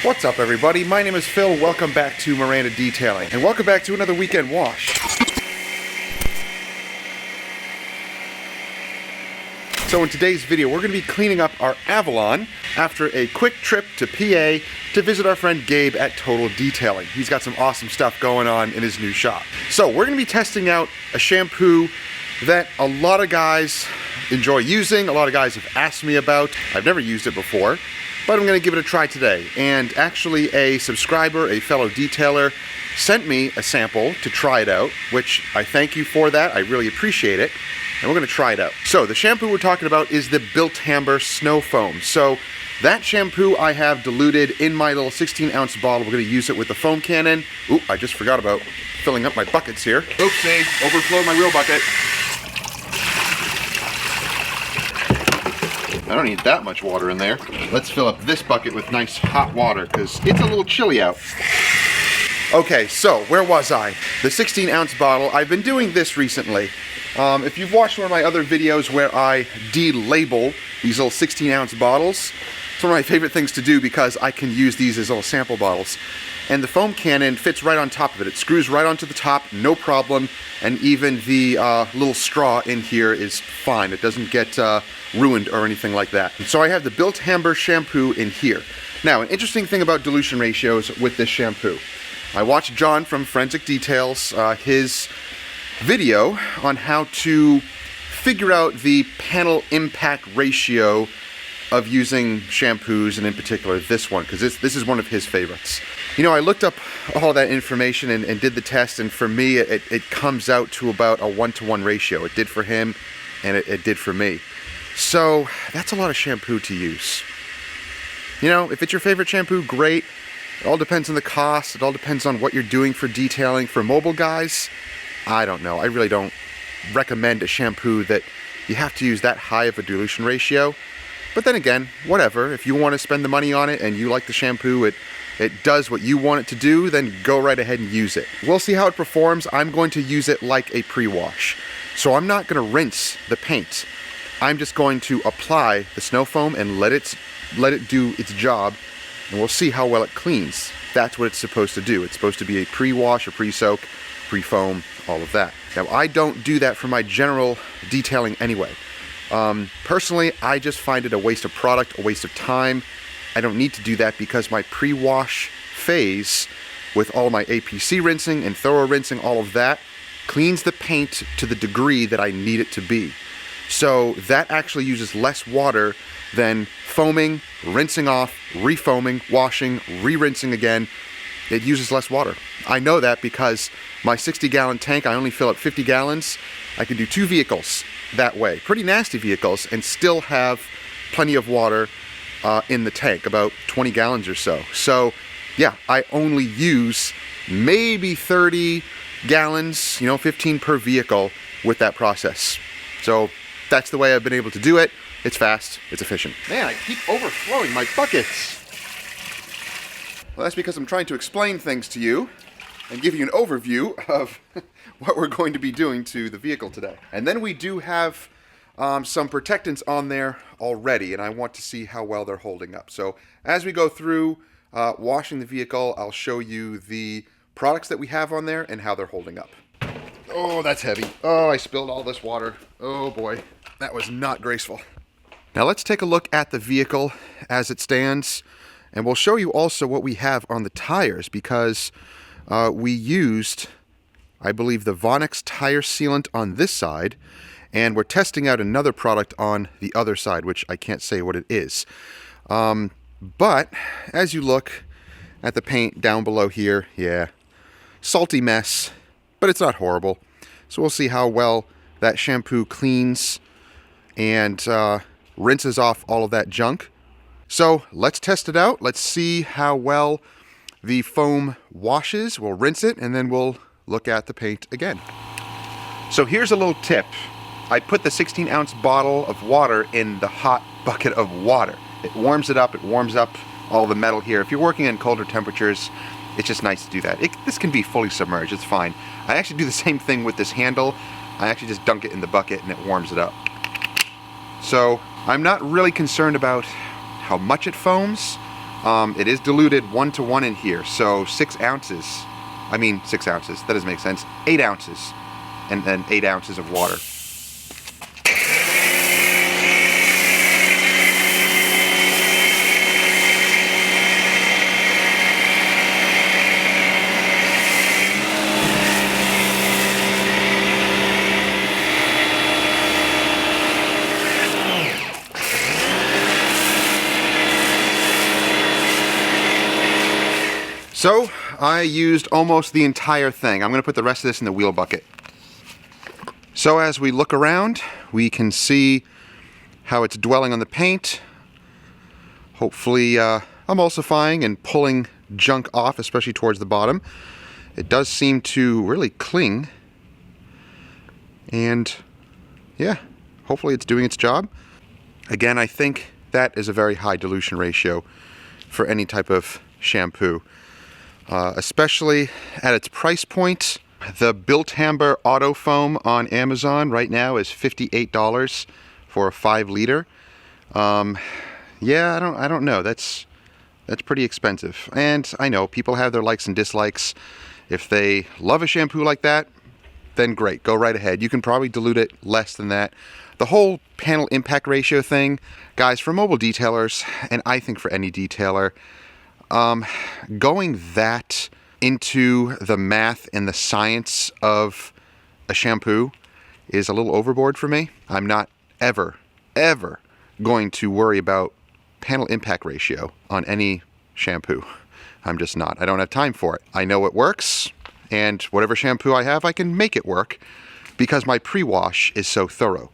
What's up, everybody? My name is Phil. Welcome back to Miranda Detailing, and welcome back to another weekend wash. So in today's video, we're going to be cleaning up our Avalon after a quick trip to PA to visit our friend Gabe at Total Detailing. He's got some awesome stuff going on in his new shop. So we're going to be testing out a shampoo that a lot of guys enjoy using, a lot of guys have asked me about. I've never used it before, but I'm going to give it a try today. And actually a subscriber, a fellow detailer, sent me a sample to try it out, which I thank you for that. I really appreciate it. And we're going to try it out. So the shampoo we're talking about is the Bilt Hamber Snow Foam. So that shampoo I have diluted in my little 16-ounce bottle. We're going to use it with the foam cannon. Ooh, I just forgot about filling up my buckets here. Oopsie, overflowed my real bucket. I don't need that much water in there. Let's fill up this bucket with nice hot water because it's a little chilly out. Okay, so where was I? The 16-ounce bottle. I've been doing this recently. If you've watched one of my other videos where I de-label these little 16-ounce bottles, it's one of my favorite things to do because I can use these as little sample bottles. And the foam cannon fits right on top of it. It screws right onto the top, no problem. And even the little straw in here is fine. It doesn't get ruined or anything like that. So I have the Bilt Hamber shampoo in here. Now, an interesting thing about dilution ratios with this shampoo. I watched John from Forensic Details, his video on how to figure out the panel impact ratio of using shampoos, and in particular this one, because this is one of his favorites. You know, I looked up all that information and did the test, and for me it comes out to about a 1-to-1 ratio. It did for him, and it did for me. So that's a lot of shampoo to use. You know, if it's your favorite shampoo, great. It all depends on the cost. It all depends on what you're doing for detailing. For mobile guys, I don't know. I really don't recommend a shampoo that you have to use that high of a dilution ratio. But then again, whatever. If you want to spend the money on it and you like the shampoo, it does what you want it to do, then go right ahead and use it. We'll see how it performs. I'm going to use it like a pre-wash. So I'm not going to rinse the paint. I'm just going to apply the snow foam and let it do its job, and we'll see how well it cleans. That's what it's supposed to do. It's supposed to be a pre-wash, a pre-soak, pre-foam, all of that. Now, I don't do that for my general detailing anyway. Personally, I just find it a waste of product, a waste of time. I don't need to do that because my pre-wash phase with all my APC rinsing and thorough rinsing, all of that, cleans the paint to the degree that I need it to be. So that actually uses less water than foaming, rinsing off, refoaming, washing, re-rinsing again. It uses less water. I know that because my 60-gallon tank, I only fill up 50 gallons. I can do 2 vehicles that way. Pretty nasty vehicles, and still have plenty of water in the tank, about 20 gallons or so. So yeah, I only use maybe 30 gallons, 15 per vehicle with that process. So that's the way I've been able to do it. It's fast, it's efficient. Man, I keep overflowing my buckets. Well, that's because I'm trying to explain things to you and give you an overview of what we're going to be doing to the vehicle today. And then we do have some protectants on there already, and I want to see how well they're holding up. So as we go through washing the vehicle, I'll show you the products that we have on there and how they're holding up. Oh, that's heavy. Oh, I spilled all this water. Oh boy, that was not graceful. Now let's take a look at the vehicle as it stands, and we'll show you also what we have on the tires, because we used, I believe, the Vonix tire sealant on this side, and we're testing out another product on the other side, which I can't say what it is. But as you look at the paint down below here, yeah, salty mess, but it's not horrible. So we'll see how well that shampoo cleans and rinses off all of that junk. So let's test it out. Let's see how well the foam washes. We'll rinse it, and then we'll look at the paint again. So here's a little tip. I put the 16-ounce bottle of water in the hot bucket of water. It warms it up. It warms up all the metal here. If you're working in colder temperatures, it's just nice to do that. This can be fully submerged. It's fine. I actually do the same thing with this handle. I actually just dunk it in the bucket and it warms it up. So I'm not really concerned about how much it foams. It is diluted 1-to-1 in here, so 6 ounces. I mean 6 ounces, that doesn't make sense. 8 ounces, and then 8 ounces of water. So, I used almost the entire thing. I'm going to put the rest of this in the wheel bucket. So as we look around, we can how it's dwelling on the paint. Hopefully emulsifying and pulling junk off, especially towards the bottom. It does seem to really cling. And yeah, hopefully it's doing its job. Again, I think that is a very high dilution ratio for any type of shampoo. Especially at its price point. The Bilt Hamber Auto Foam on Amazon right now is $58 for a 5-liter. Yeah, I don't know. That's pretty expensive. And I know people have their likes and dislikes. If they love a shampoo like that, then great, go right ahead. You can probably dilute it less than that. The whole panel impact ratio thing, guys, for mobile detailers, and I think for any detailer, going that into the math and the science of a shampoo is a little overboard for me. I'm not ever going to worry about panel impact ratio on any shampoo. I'm just not. I don't have time for it. I know it works, and whatever shampoo I have, I can make it work because my pre-wash is so thorough.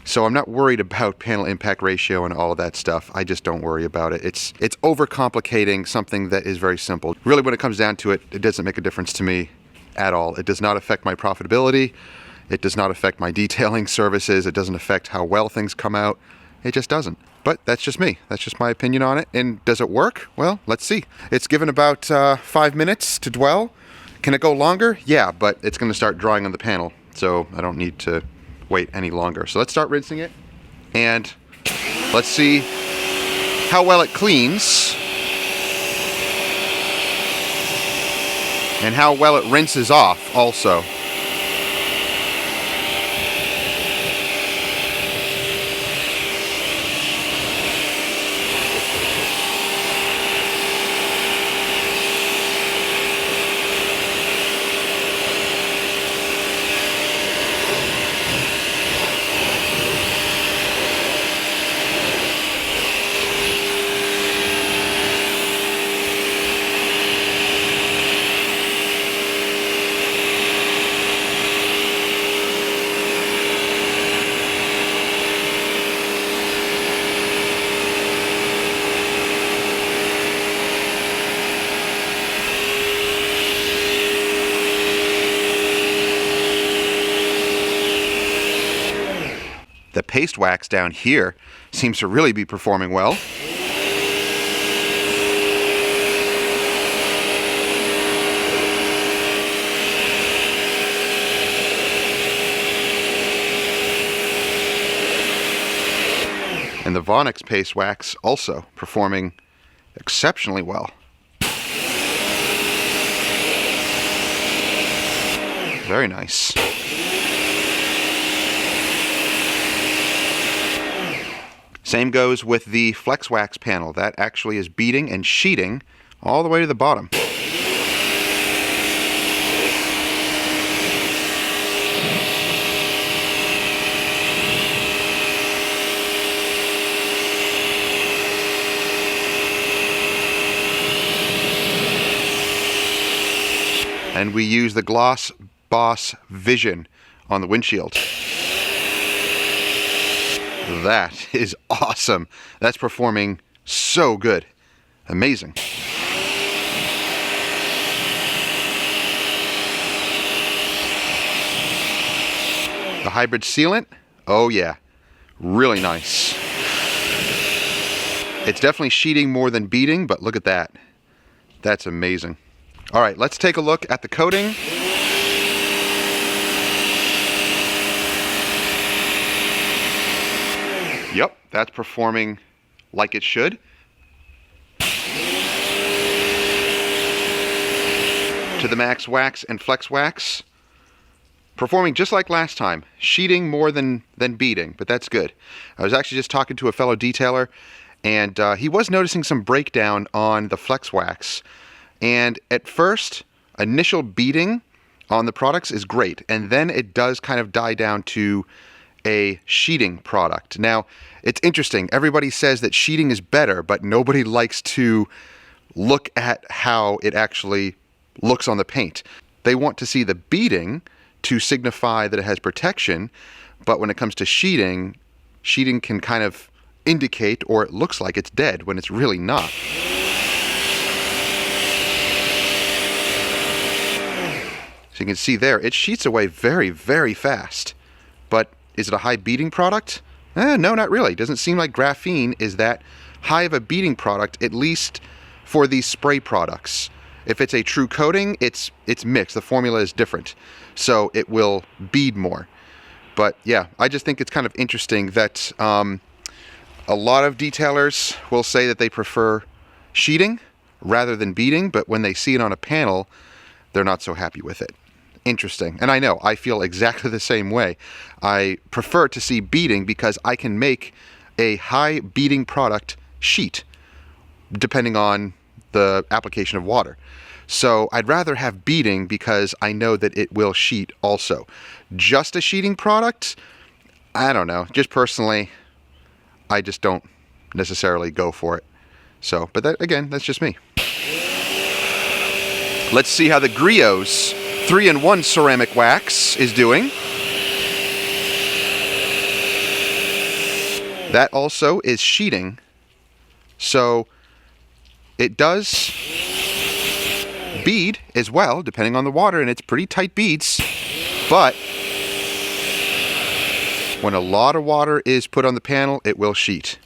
So I'm not worried about panel impact ratio and all of that stuff. I just don't worry about it. It's overcomplicating something that is very simple. Really, when it comes down to it, it doesn't make a difference to me at all. It does not affect my profitability. It does not affect my detailing services. It doesn't affect how well things come out. It just doesn't. But that's just me. That's just my opinion on it. And does it work? Well, let's see. It's given about 5 minutes to dwell. Can it go longer? Yeah, but it's going to start drying on the panel. So I don't need to wait any longer. So let's start rinsing it, and let's see how well it cleans and how well it rinses off also. The paste wax down here seems to really be performing well. And the Vonix paste wax also performing exceptionally well. Very nice. Same goes with the Flex Wax panel. That actually is beading and sheeting all the way to the bottom. And we use the Gloss Boss Vision on the windshield. That is awesome. That's performing so good. Amazing. The hybrid sealant, oh yeah, really nice. It's definitely sheeting more than beading, but look at that. That's amazing. All right, let's take a look at the coating. Yep, that's performing like it should. to the Max Wax and Flex Wax. Performing just like last time, sheeting more than beading, but that's good. I was actually just talking to a fellow detailer, and he was noticing some breakdown on the Flex Wax. And at first, initial beading on the products is great, and then it does kind of die down to a sheeting product. Now, it's interesting. Everybody says that sheeting is better, but nobody likes to look at how it actually looks on the paint. They want to see the beading to signify that it has protection, but when it comes to sheeting, sheeting can kind of indicate, or it looks like it's dead when it's really not. So you can see there, it sheets away very, very fast. But is it a high beading product? No, not really. It doesn't seem like graphene is that high of a beading product, at least for these spray products. If it's a true coating, it's mixed. The formula is different, so it will bead more. But yeah, I just think it's kind of interesting that a lot of detailers will say that they prefer sheeting rather than beading, but when they see it on a panel, they're not so happy with it. Interesting. And I know, I feel exactly the same way. I prefer to see beading because I can make a high beading product sheet, depending on the application of water. So I'd rather have beading because I know that it will sheet also. Just a sheeting product, I don't know. Just personally, I just don't necessarily go for it. So, but that, again, that's just me. Let's see how the Griot's 3-in-1 ceramic wax is doing. That also is sheeting. So it does bead as well, depending on the water, and it's pretty tight beads. But when a lot of water is put on the panel, it will sheet.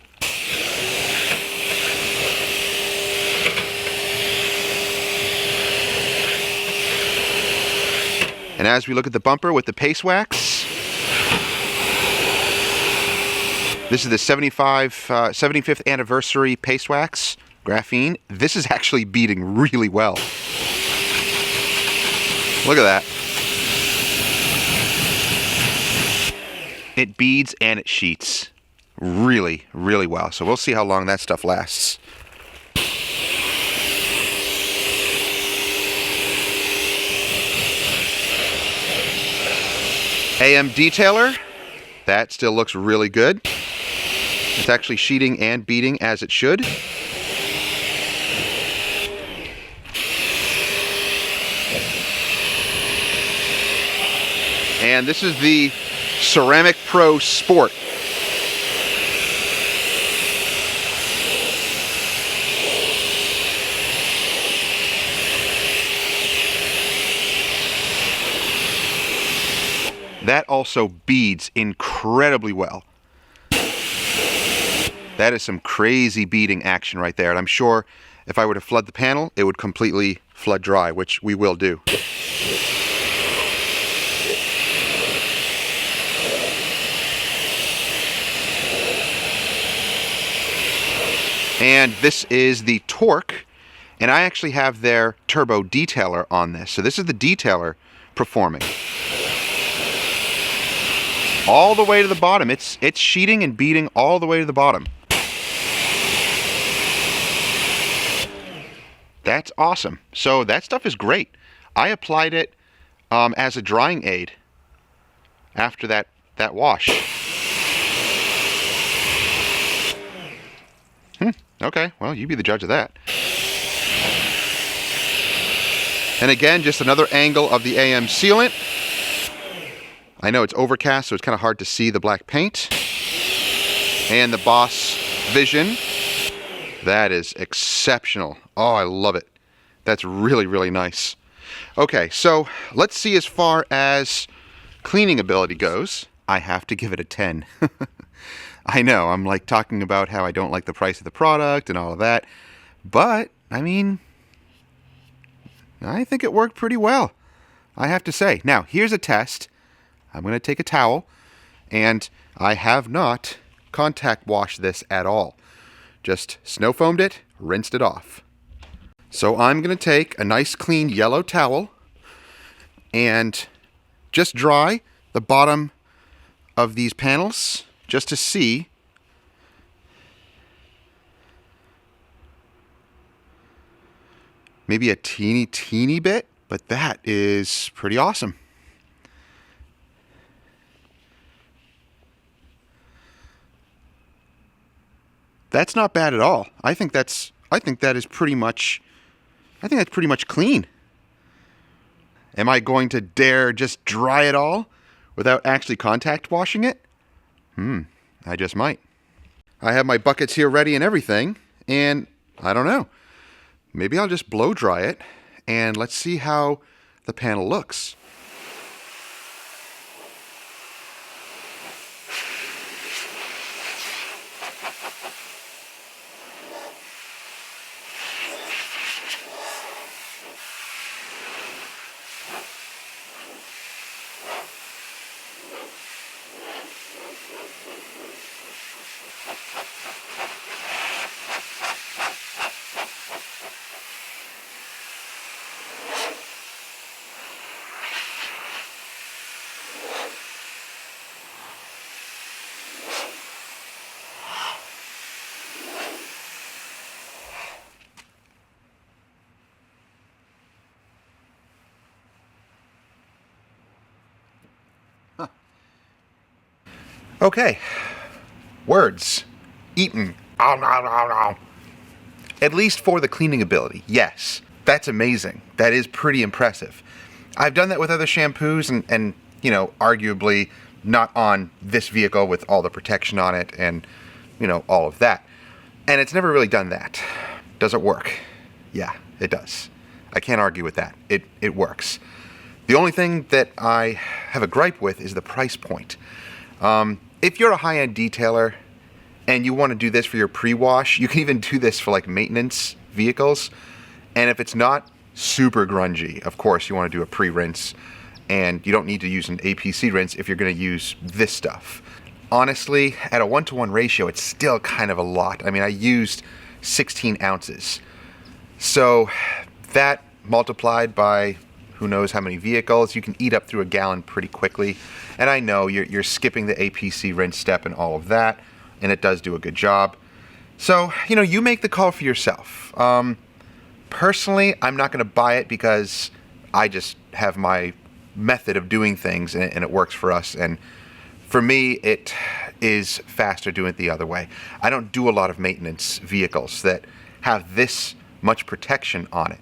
And as we look at the bumper with the paste wax, this is the 75th anniversary paste wax, graphene. This is actually beading really well. Look at that. It beads and it sheets really, really well. So we'll see how long that stuff lasts. AM Detailer, that still looks really good. It's actually sheeting and beading as it should. And this is the Ceramic Pro Sport. That also beads incredibly well. That is some crazy beading action right there. And I'm sure if I were to flood the panel, it would completely flood dry, which we will do. And this is the Torque, and I actually have their turbo detailer on this. So this is the detailer performing. All the way to the bottom. It's sheeting and beading all the way to the bottom. That's awesome. So that stuff is great. I applied it as a drying aid after that wash. Okay, well, you be the judge of that. And again, just another angle of the AM sealant. I know it's overcast, so it's kind of hard to see the black paint. And the Boss Vision. That is exceptional. Oh, I love it. That's really, really nice. Okay, so let's see as far as cleaning ability goes. I have to give it a 10. I know, I'm like talking about how I don't like the price of the product and all of that. But, I mean, I think it worked pretty well, I have to say. Now, here's a test. I'm going to take a towel, and I have not contact washed this at all. Just snow foamed it, rinsed it off. So I'm going to take a nice clean yellow towel and just dry the bottom of these panels just to see maybe a teeny bit, but that is pretty awesome. That's not bad at all. I think that is pretty much clean. Am I going to dare just dry it all without actually contact washing it? I just might. I have my buckets here ready and everything, and I don't know. Maybe I'll just blow dry it, and let's see how the panel looks. Okay, words, eaten, ow, ow, ow, ow. At least for the cleaning ability, yes. That's amazing. That is pretty impressive. I've done that with other shampoos and you know, arguably not on this vehicle with all the protection on it and, you know, all of that. And it's never really done that. Does it work? Yeah, it does. I can't argue with that. It works. The only thing that I have a gripe with is the price point. If you're a high-end detailer and you want to do this for your pre-wash, you can even do this for like maintenance vehicles. And if it's not super grungy, of course you want to do a pre-rinse, and you don't need to use an APC rinse if you're going to use this stuff. Honestly, at a 1-to-1 ratio, it's still kind of a lot. I mean, I used 16 ounces. So that multiplied by who knows how many vehicles, you can eat up through a gallon pretty quickly. And I know you're skipping the APC rinse step and all of that, and it does do a good job. So, you know, you make the call for yourself. Personally, I'm not going to buy it because I just have my method of doing things and it works for us. And for me, it is faster doing it the other way. I don't do a lot of maintenance vehicles that have this much protection on it.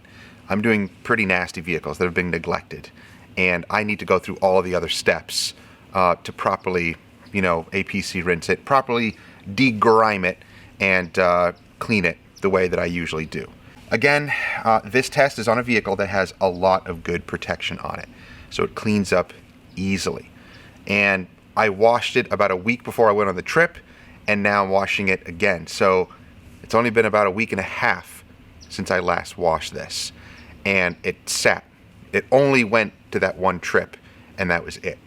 I'm doing pretty nasty vehicles that have been neglected, and I need to go through all of the other steps to properly, you know, APC rinse it, properly degrime it, and clean it the way that I usually do. Again, this test is on a vehicle that has a lot of good protection on it, so it cleans up easily. And I washed it about a week before I went on the trip, and now I'm washing it again. So it's only been about a week and a half since I last washed this. And it sat. It only went to that one trip, and that was it.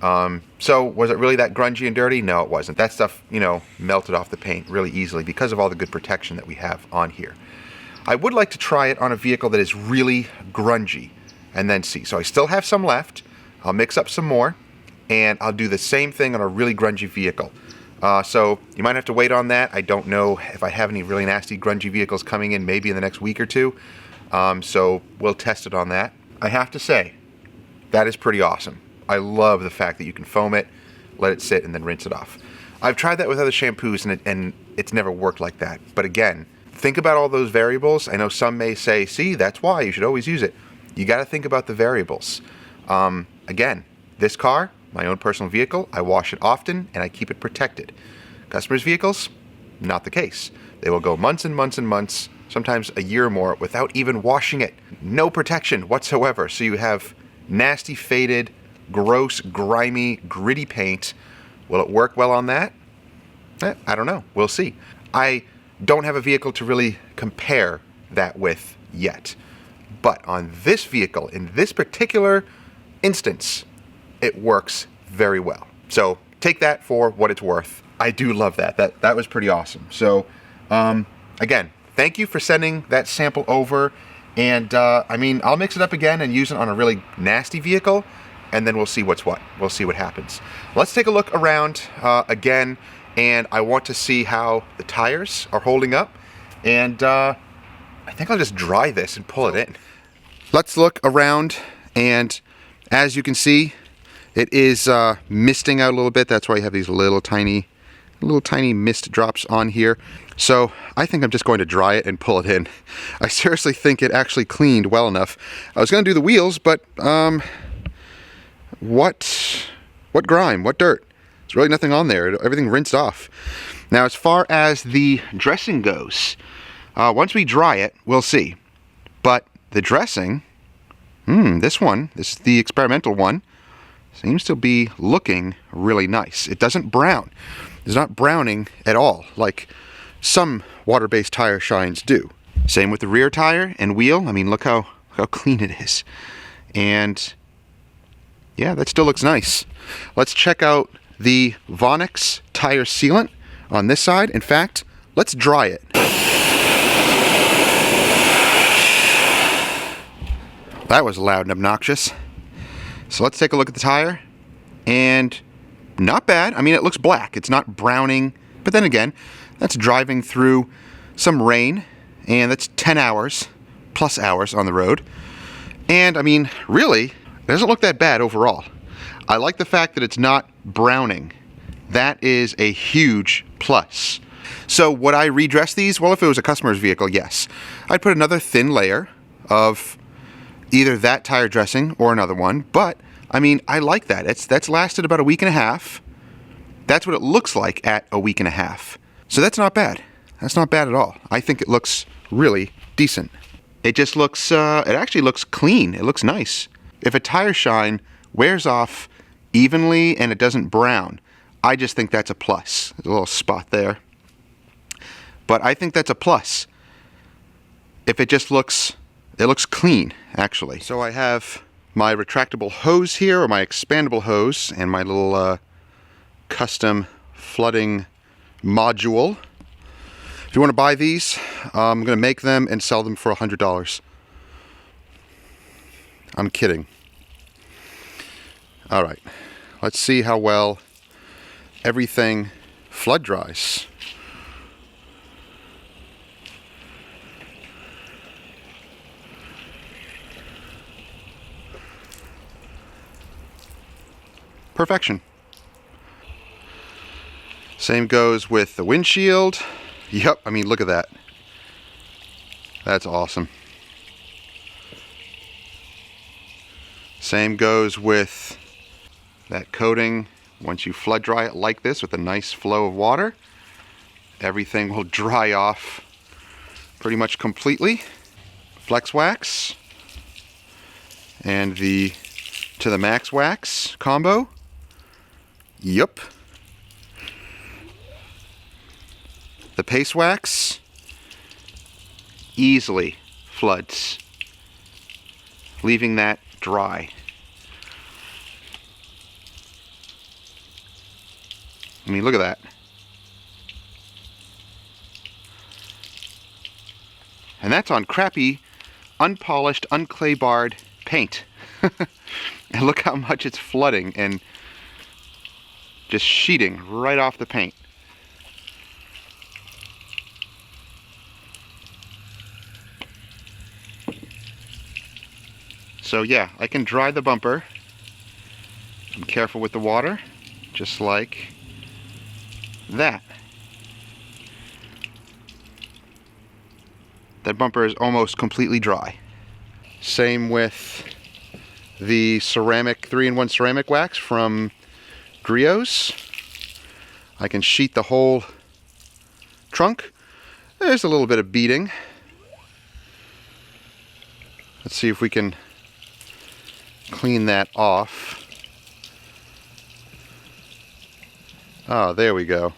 So was it really that grungy and dirty? No, it wasn't. That stuff, you know, melted off the paint really easily because of all the good protection that we have on here. I would like to try it on a vehicle that is really grungy and then see. So I still have some left. I'll mix up some more, and I'll do the same thing on a really grungy vehicle. So you might have to wait on that. I don't know if I have any really nasty grungy vehicles coming in maybe in the next week or two. So we'll test it on that. I have to say, that is pretty awesome. I love the fact that you can foam it, let it sit, and then rinse it off. I've tried that with other shampoos, and it's never worked like that. But again, think about all those variables. I know some may say, see, that's why you should always use it. You got to think about the variables. Again, this car, my own personal vehicle, I wash it often, and I keep it protected. Customers' vehicles, not the case. They will go months and months and months, sometimes a year or more, without even washing it. No protection whatsoever. So you have nasty, faded, gross, grimy, gritty paint. Will it work well on that? I don't know. We'll see. I don't have a vehicle to really compare that with yet. But on this vehicle, in this particular instance, it works very well. So take that for what it's worth. I do love that. That was pretty awesome. So again, thank you for sending that sample over. And I mean, I'll mix it up again and use it on a really nasty vehicle, and then we'll see what's what. We'll see what happens. Let's take a look around again, and I want to see how the tires are holding up. And I think I'll just dry this and pull it in. Let's look around, and as you can see, it is misting out a little bit. That's why you have these little tiny mist drops on here. So I think I'm just going to dry it and pull it in. I seriously think it actually cleaned well enough. I was going to do the wheels, but what grime, what dirt? There's really nothing on there. Everything rinsed off. Now, as far as the dressing goes, once we dry it, we'll see. But the dressing, this is the experimental one, seems to be looking really nice. It doesn't brown. It's not browning at all, like some water-based tire shines do. Same with the rear tire and wheel. I mean, look how clean it is. And yeah, that still looks nice. Let's check out the Vonix tire sealant on this side. In fact, let's dry it. That was loud and obnoxious. So let's take a look at the tire, and not bad. I mean, it looks black. It's not browning, but then again, that's driving through some rain, and that's 10 hours plus hours on the road. And I mean, really, it doesn't look that bad overall. I like the fact that it's not browning. That is a huge plus. So would I redress these? Well, if it was a customer's vehicle, yes. I'd put another thin layer of either that tire dressing or another one, but I mean, I like that. That's lasted about a week and a half. That's what it looks like at a week and a half. So that's not bad. That's not bad at all. I think it looks really decent. It just looks, it actually looks clean. It looks nice. If a tire shine wears off evenly and it doesn't brown, I just think that's a plus. There's a little spot there. But I think that's a plus. If it just looks, it looks clean, actually. So I have my retractable hose here, or my expandable hose, and my little custom flooding module. If you want to buy these, I'm going to make them and sell them for $100. I'm kidding. All right, let's see how well everything flood dries. Perfection. Same goes with the windshield. Yep, I mean, look at that. That's awesome. Same goes with that coating. Once you flood dry it like this with a nice flow of water, everything will dry off pretty much completely. Flex wax and the to the max wax combo. Yep. The paste wax easily floods, leaving that dry. I mean, look at that. And that's on crappy, unpolished, unclay-barred paint. And look how much it's flooding and just sheeting right off the paint. So yeah, I can dry the bumper. I'm careful with the water, just like that. That bumper is almost completely dry. Same with the ceramic 3-in-1 ceramic wax from Griot's. I can sheet the whole trunk. There's a little bit of beading. Let's see if we can clean that off. Oh, there we go.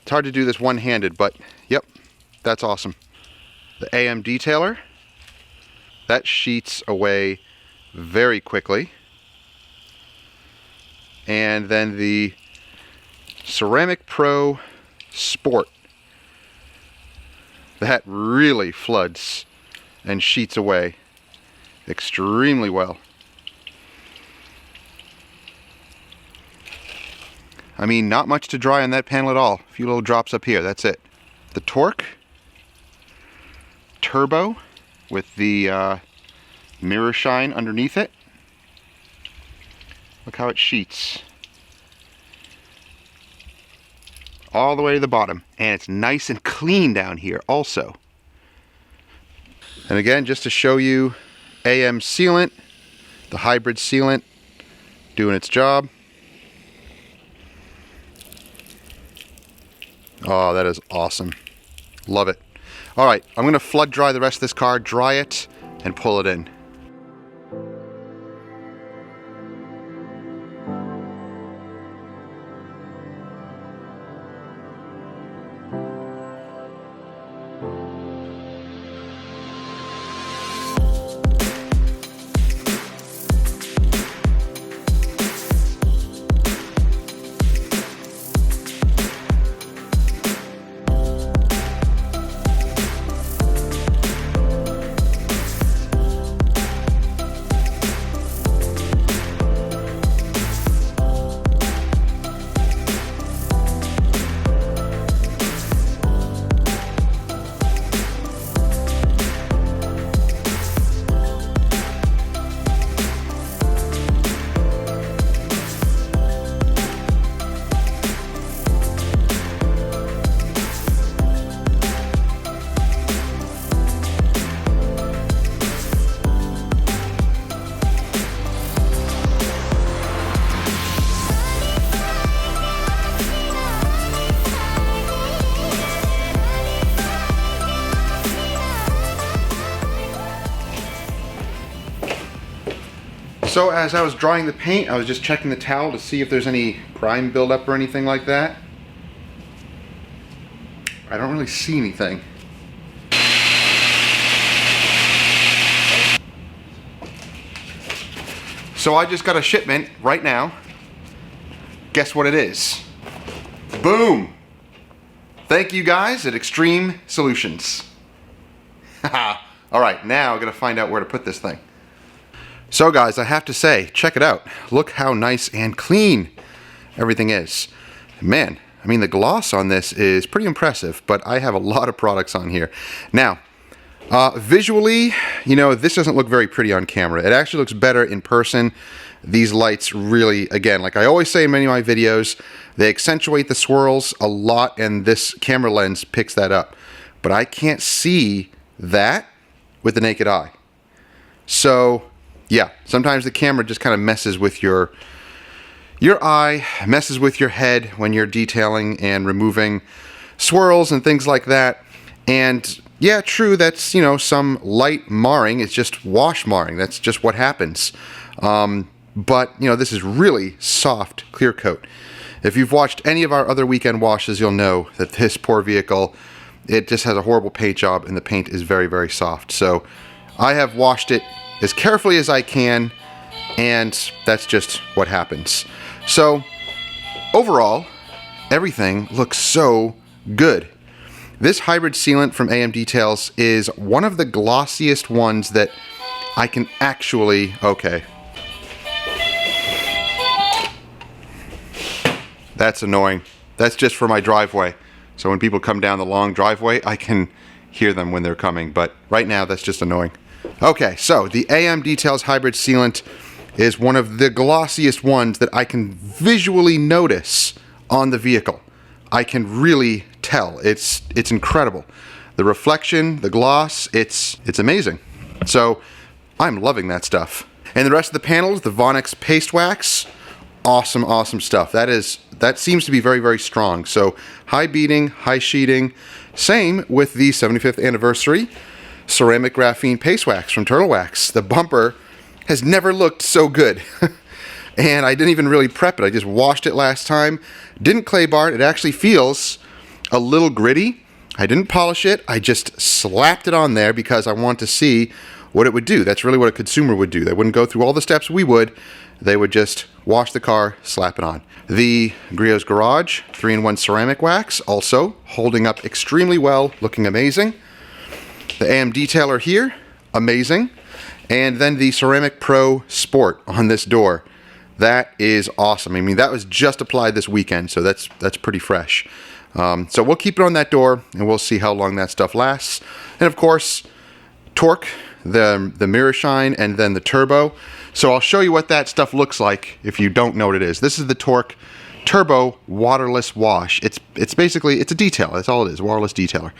It's hard to do this one-handed, but yep, that's awesome. The AM detailer, that sheets away very quickly. And then the Ceramic Pro Sport. that really floods and sheets away extremely well. I mean, not much to dry on that panel at all. A few little drops up here, that's it. The Torque Turbo with the mirror shine underneath it. Look how it sheets all the way to the bottom, and it's nice and clean down here also. And again, just to show you AM sealant, the hybrid sealant doing its job. Oh, that is awesome. Love it. All right, I'm going to flood dry the rest of this car, dry it, and pull it in. So as I was drying the paint, I was just checking the towel to see if there's any grime buildup or anything like that. I don't really see anything. So I just got a shipment right now. Guess what it is? Boom! Thank you guys at Extreme Solutions. Haha. Alright, now I'm gonna find out where to put this thing. So guys, I have to say, check it out. Look how nice and clean everything is. Man, I mean the gloss on this is pretty impressive, but I have a lot of products on here. Now, visually, you know, this doesn't look very pretty on camera. It actually looks better in person. These lights really, again, like I always say in many of my videos, they accentuate the swirls a lot, and this camera lens picks that up. But I can't see that with the naked eye. So, yeah, sometimes the camera just kind of messes with your eye, messes with your head when you're detailing and removing swirls and things like that. And yeah, true, that's, you know, some light marring. It's just wash marring. That's just what happens. But, you know, this is really soft clear coat. If you've watched any of our other weekend washes, you'll know that this poor vehicle, it just has a horrible paint job, and the paint is very, very soft. So I have washed it as carefully as I can, and that's just what happens. So overall, everything looks so good. This hybrid sealant from AM Details is one of the glossiest ones that I can actually, okay. That's annoying. That's just for my driveway. So when people come down the long driveway, I can hear them when they're coming, but right now that's just annoying. Okay, so the AM Details Hybrid Sealant is one of the glossiest ones that I can visually notice on the vehicle. I can really tell. It's incredible. The reflection, the gloss, it's amazing. So I'm loving that stuff. And the rest of the panels, the Vonix Paste Wax, awesome, awesome stuff. That seems to be very, very strong. So high beading, high sheeting. Same with the 75th anniversary ceramic graphene paste wax from Turtle Wax. The bumper has never looked so good. And I didn't even really prep it. I just washed it last time. Didn't clay bar it. It actually feels a little gritty. I didn't polish it. I just slapped it on there because I want to see what it would do. That's really what a consumer would do. They wouldn't go through all the steps we would. They would just wash the car, slap it on. The Griot's Garage 3-in-1 ceramic wax, also holding up extremely well, looking amazing. The AM Detailer here, amazing. And then the Ceramic Pro Sport on this door. That is awesome. I mean, that was just applied this weekend, so that's pretty fresh. So we'll keep it on that door, and we'll see how long that stuff lasts. And of course, Torque, the mirror shine, and then the turbo. So I'll show you what that stuff looks like if you don't know what it is. This is the Torque Turbo waterless wash. It's basically, it's a detailer. That's all it is, a waterless detailer.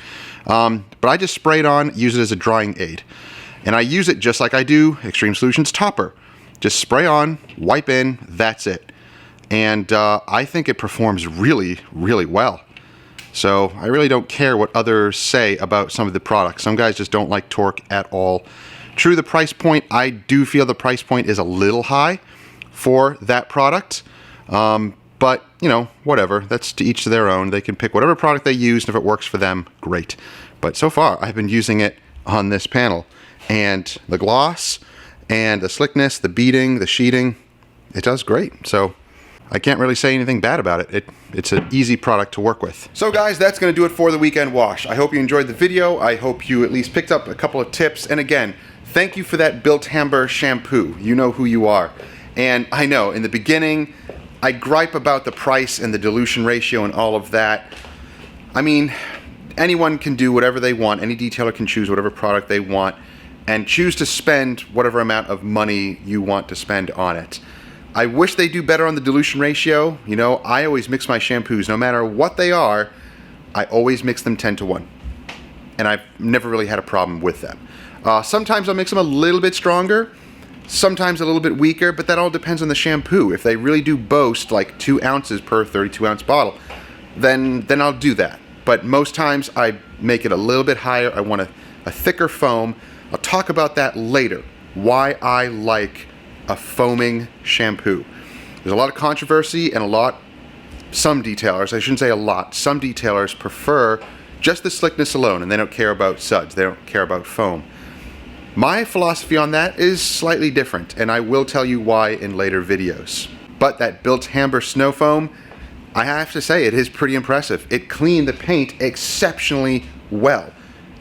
But I just spray it on, use it as a drying aid. And I use it just like I do Extreme Solutions Topper. Just spray on, wipe in, that's it. And I think it performs really, really well. So I really don't care what others say about some of the products. Some guys just don't like Torque at all. True, the price point, I do feel the price point is a little high for that product. But, you know, whatever. That's to each their own. They can pick whatever product they use, and if it works for them, great. But so far, I've been using it on this panel. And the gloss, and the slickness, the beading, the sheeting, it does great. So I can't really say anything bad about it. It's an easy product to work with. So guys, that's going to do it for the weekend wash. I hope you enjoyed the video. I hope you at least picked up a couple of tips. And again, thank you for that Bilt Hamber shampoo. You know who you are. And I know, in the beginning, I gripe about the price and the dilution ratio and all of that. I mean, anyone can do whatever they want. Any detailer can choose whatever product they want and choose to spend whatever amount of money you want to spend on it. I wish they do better on the dilution ratio. You know, I always mix my shampoos, no matter what they are, I always mix them 10-to-1. And I've never really had a problem with them. Sometimes I'll mix them a little bit stronger, sometimes a little bit weaker, but that all depends on the shampoo. If they really do boast like 2 ounces per 32-ounce bottle, then I'll do that. But most times I make it a little bit higher. I want a thicker foam. I'll talk about that later, why I like a foaming shampoo. There's a lot of controversy and some detailers, I shouldn't say a lot, some detailers prefer just the slickness alone and they don't care about suds, they don't care about foam. My philosophy on that is slightly different, and I will tell you why in later videos. But that Bilt Hamber snow foam, I have to say it is pretty impressive. It cleaned the paint exceptionally well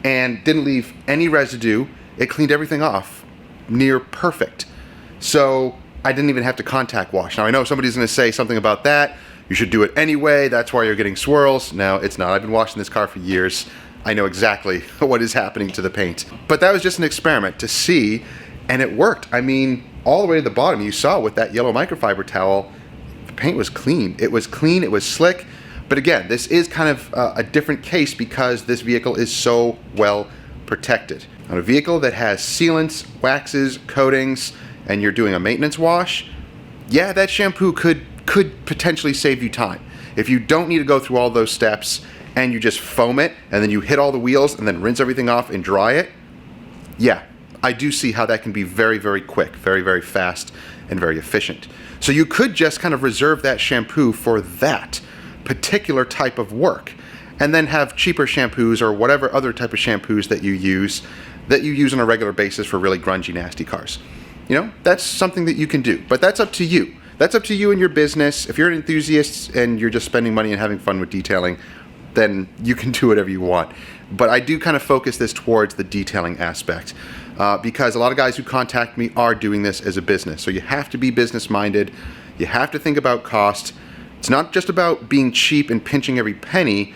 and didn't leave any residue. It cleaned everything off near perfect. So I didn't even have to contact wash. Now I know somebody's going to say something about that. You should do it anyway. That's why you're getting swirls. No, it's not. I've been washing this car for years. I know exactly what is happening to the paint. But that was just an experiment to see, and it worked. I mean, all the way to the bottom, you saw with that yellow microfiber towel, the paint was clean. It was clean, it was slick. But again, this is kind of a different case because this vehicle is so well protected. On a vehicle that has sealants, waxes, coatings, and you're doing a maintenance wash, yeah, that shampoo could potentially save you time. If you don't need to go through all those steps and you just foam it and then you hit all the wheels and then rinse everything off and dry it, yeah, I do see how that can be very, very quick, very, very fast, and very efficient. So you could just kind of reserve that shampoo for that particular type of work and then have cheaper shampoos or whatever other type of shampoos that you use on a regular basis for really grungy, nasty cars. You know, that's something that you can do, but that's up to you. That's up to you and your business. If you're an enthusiast and you're just spending money and having fun with detailing, then you can do whatever you want. But I do kind of focus this towards the detailing aspect because a lot of guys who contact me are doing this as a business. So you have to be business minded. You have to think about cost. It's not just about being cheap and pinching every penny.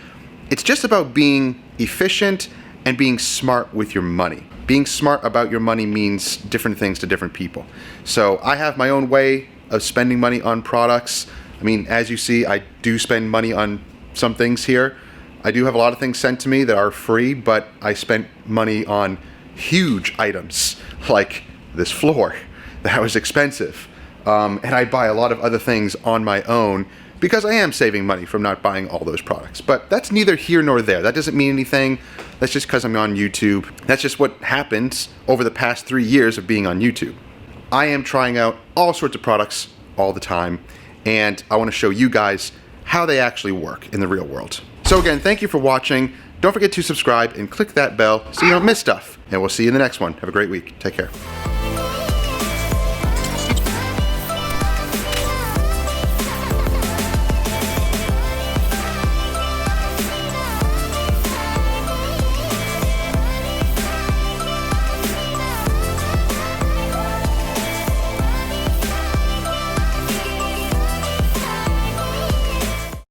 It's just about being efficient and being smart with your money. Being smart about your money means different things to different people. So I have my own way of spending money on products. I mean, as you see, I do spend money on some things here. I do have a lot of things sent to me that are free, but I spent money on huge items like this floor that was expensive. And I buy a lot of other things on my own because I am saving money from not buying all those products. But that's neither here nor there. That doesn't mean anything. That's just because I'm on YouTube. That's just what happens over the past 3 years of being on YouTube. I am trying out all sorts of products all the time, and I want to show you guys how they actually work in the real world. So again, thank you for watching. Don't forget to subscribe and click that bell so you don't miss stuff. And we'll see you in the next one. Have a great week. Take care.